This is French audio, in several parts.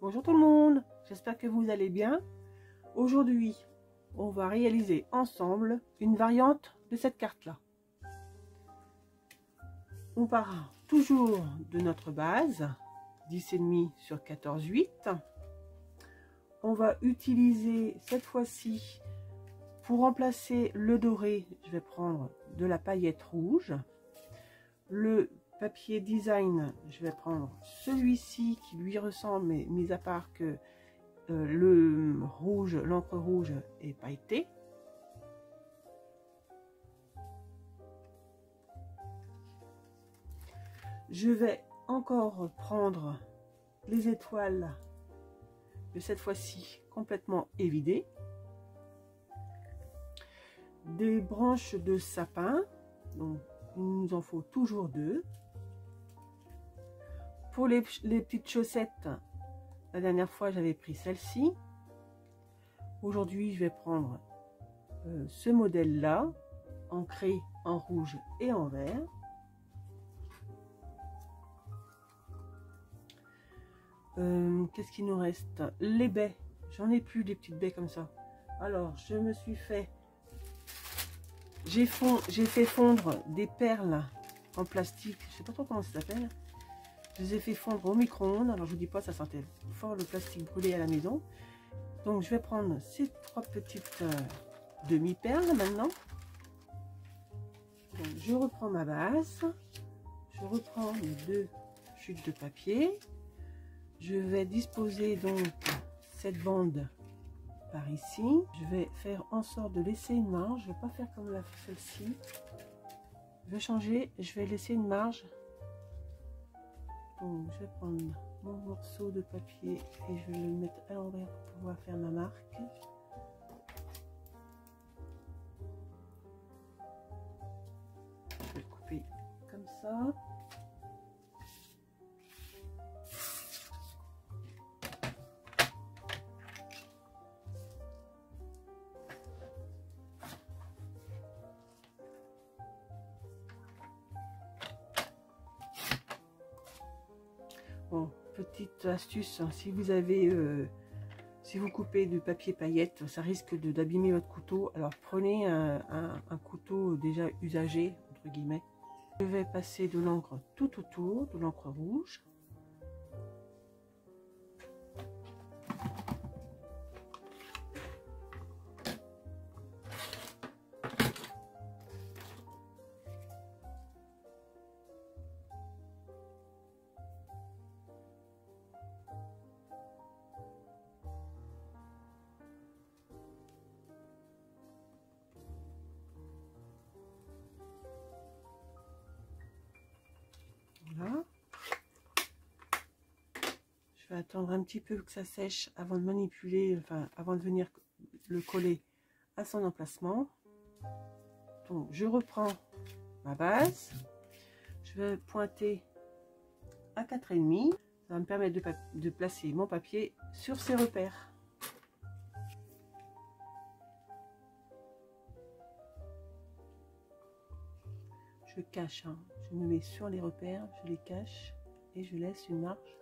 Bonjour tout le monde, j'espère que vous allez bien. Aujourd'hui, on va réaliser ensemble une variante de cette carte-là. On part toujours de notre base, 10,5 sur 14,8. On va utiliser cette fois-ci, pour remplacer le doré, je vais prendre de la paillette rouge. Le papier design, je vais prendre celui-ci qui lui ressemble, mais mis à part que le rouge, l'encre rouge est pailletée. Je vais encore prendre les étoiles de cette fois-ci complètement évidées. Des branches de sapin, donc il nous en faut toujours 2. Pour les petites chaussettes, la dernière fois j'avais pris celle-ci. Aujourd'hui je vais prendre ce modèle là, ancré en rouge et en vert. Qu'est-ce qu'il nous reste? Les baies, j'en ai plus des petites baies comme ça. Alors je me suis fait, j'ai fait fondre des perles en plastique, je sais pas trop comment ça s'appelle. Je les ai fait fondre au micro-ondes. Alors je vous dis pas, ça sentait fort le plastique brûlé à la maison. Donc je vais prendre ces 3 petites demi-perles maintenant. Donc, je reprends ma base, je reprends mes 2 chutes de papier. Je vais disposer donc cette bande par ici. Je vais faire en sorte de laisser une marge. Je ne vais pas faire comme celle-ci. Je vais changer, je vais laisser une marge. Donc je vais prendre mon morceau de papier et je vais le mettre à l'envers pour pouvoir faire ma marque. Je vais couper comme ça. Bon, petite astuce, hein, si vous avez, si vous coupez du papier paillette, ça risque d'abîmer votre couteau. Alors prenez un couteau déjà usagé, entre guillemets. Je vais passer de l'encre tout autour, de l'encre rouge. Voilà. Je vais attendre un petit peu que ça sèche avant de manipuler, enfin avant de venir le coller à son emplacement. Donc je reprends ma base, je vais pointer à 4,5. Ça va me permettre de placer mon papier sur ses repères. Je cache, hein. Je me mets sur les repères, je les cache et je laisse une marge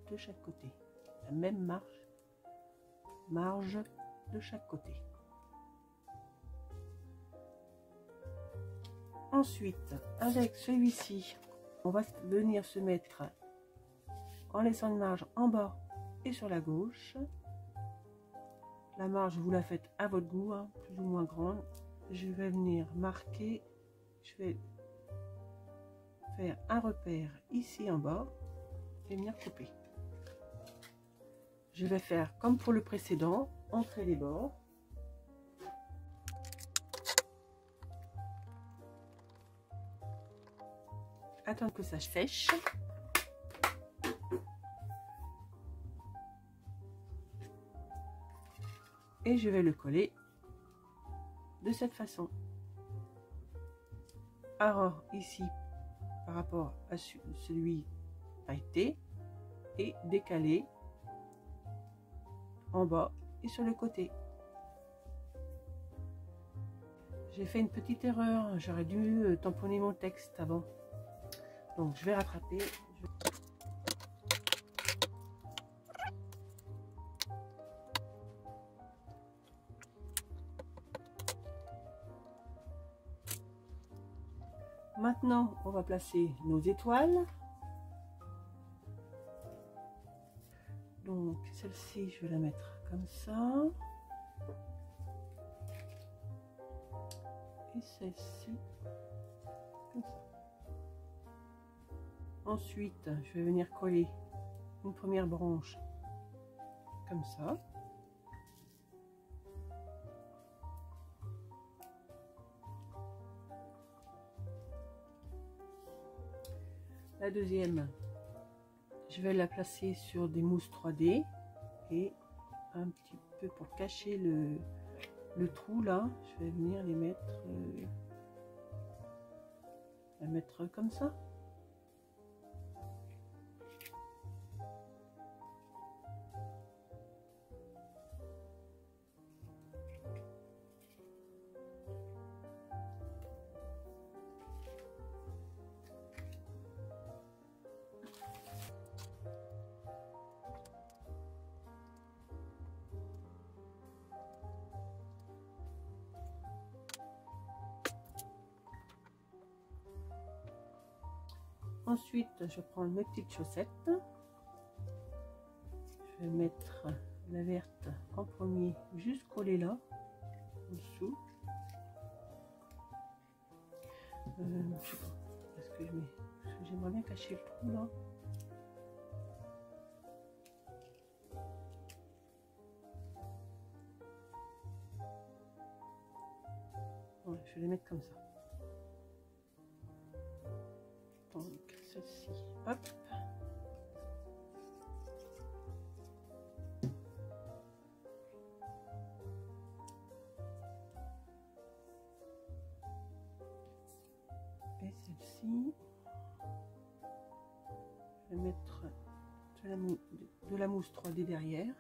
de chaque côté. La même marge de chaque côté. Ensuite, avec celui-ci, on va venir se mettre en laissant une marge en bas et sur la gauche. La marge, vous la faites à votre goût, hein, plus ou moins grande. Je vais venir marquer, je vais faire un repère ici en bas et venir couper. Je vais faire comme pour le précédent, entrer les bords. Attendre que ça sèche. Et je vais le coller de cette façon. Alors ici, par rapport à celui pailleté, et décalé en bas et sur le côté. J'ai fait une petite erreur, j'aurais dû tamponner mon texte avant. Donc je vais rattraper. maintenant, on va placer nos étoiles. Donc, celle-ci, je vais la mettre comme ça. Et celle-ci, comme ça. Ensuite, je vais venir coller une première branche comme ça. La deuxième, je vais la placer sur des mousses 3D et un petit peu pour cacher le trou là, je vais venir les mettre, la mettre comme ça. Ensuite, je prends mes petites chaussettes. Je vais mettre la verte en premier, juste coller là, en dessous. Je sais pas, est-ce que je mets, parce que j'aimerais bien cacher le trou là. Ouais, je vais les mettre comme ça. Donc celle-ci, hop. Et celle-ci, je vais mettre de la mousse 3D derrière.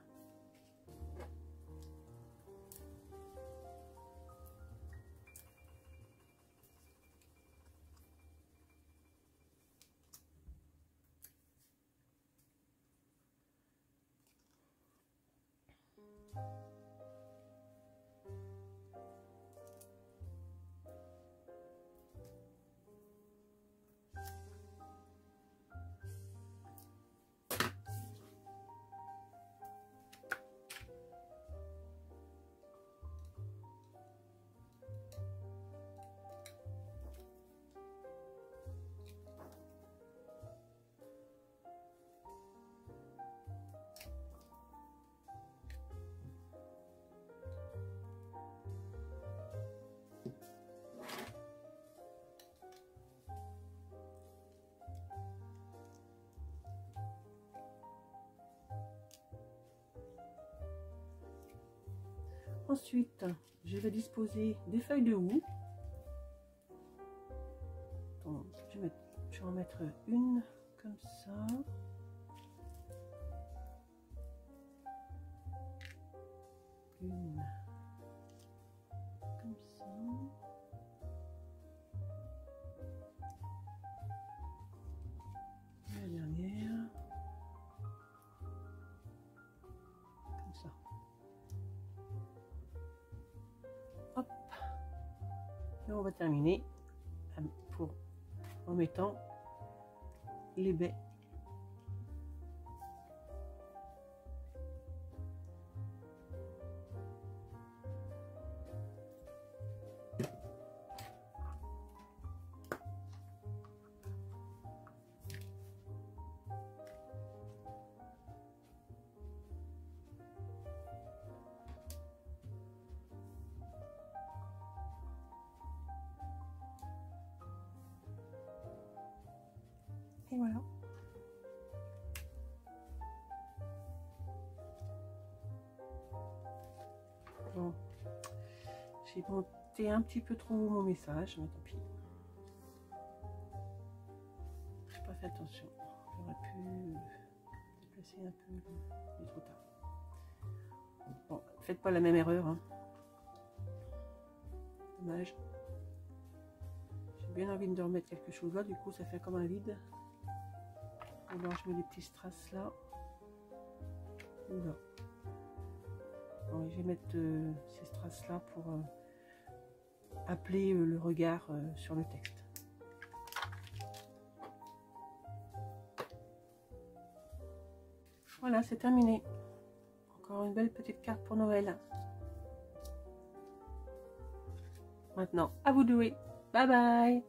Ensuite, je vais disposer des feuilles de houx. Donc, je vais en mettre une comme ça. Une comme ça. La dernière. Comme ça. Hop. Et on va terminer en mettant les baies. Et voilà. Bon. J'ai monté un petit peu trop mon message, mais tant pis. J'ai pas fait attention. J'aurais pu déplacer un peu, mais trop tard. Bon, faites pas la même erreur. Hein. Dommage. J'ai bien envie de remettre quelque chose là, du coup ça fait comme un vide. Alors je mets des petits strass là. Oula. Bon, je vais mettre ces strass là pour appeler le regard sur le texte. Voilà, c'est terminé. Encore une belle petite carte pour Noël. Maintenant, à vous de jouer. Bye bye.